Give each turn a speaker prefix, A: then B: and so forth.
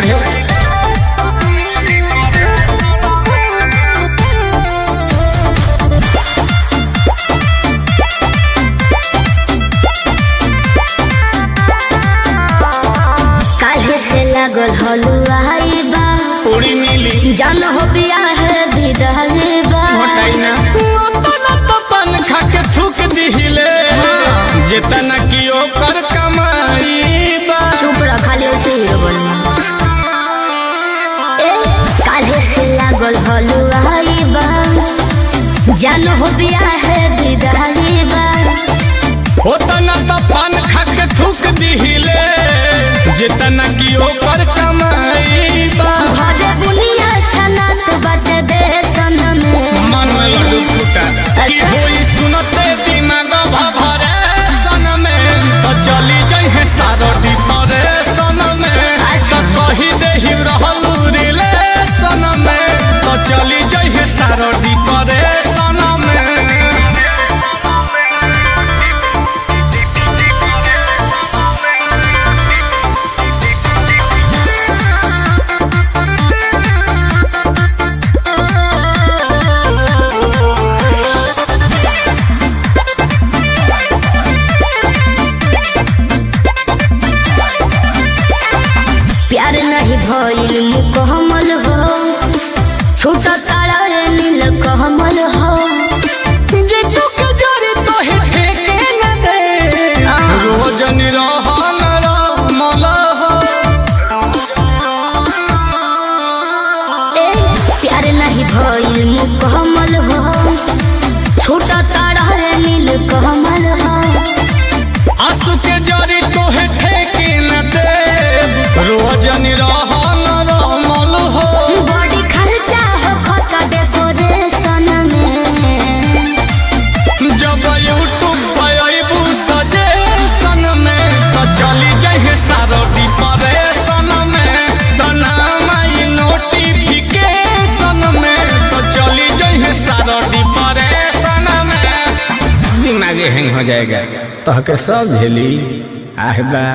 A: पढ़े।
B: काहे से लागल हलुआई बा
A: पूरी मिली
B: जान हो बिया है विदाई बा
A: घटाई ना ओतना तो पान खा के थूक दिहिले जितना की ओकर कमाई बा।
B: चुप रह खाली ऐसे ही बोलना। ए काहे से लागल हलुआई बा जान हो बिया है विदाई बा
A: ओतना तो पान खा के थूक दिहिले जितना की ओकर कमाई बा।
B: घरे बुनिया छनात बाटे बेसन में
A: मन में लड्डू फूटा की
B: अच्छा।
A: होई सुनते दिमाग भभरे सन में तो चली जाई सारो डिपरे सन में
B: अच्छा।
A: तो कही देहि रहलू रिले सन में तो चली जाई सारो डिपरे सन में।
B: प्यार नहीं भइल मुकम्मल हो छोटा तारा रे नील कमल हो
A: जे चुक जरी तो हे ठेके न दे रोज निरहन रमल हो।
B: ए प्यार नहीं भइल मुकम्मल हो छोटा तारा रे नील कमल हो
A: आंसू के जरी तो हे ठेके न दे रोज निरहन रमल हो।
B: बड़ी खर्चा हो खत डेकोरेशन में
A: जब यूट्यूब पे अइबू सजेशन में तो चली जाइए सारो डिप्रेशन में तो नाम आई नोटिफिकेशन में तो चली जाइए सारो डिप्रेशन में। दिमाग हैंग हो जाएगा तो के सब झेली आहबा।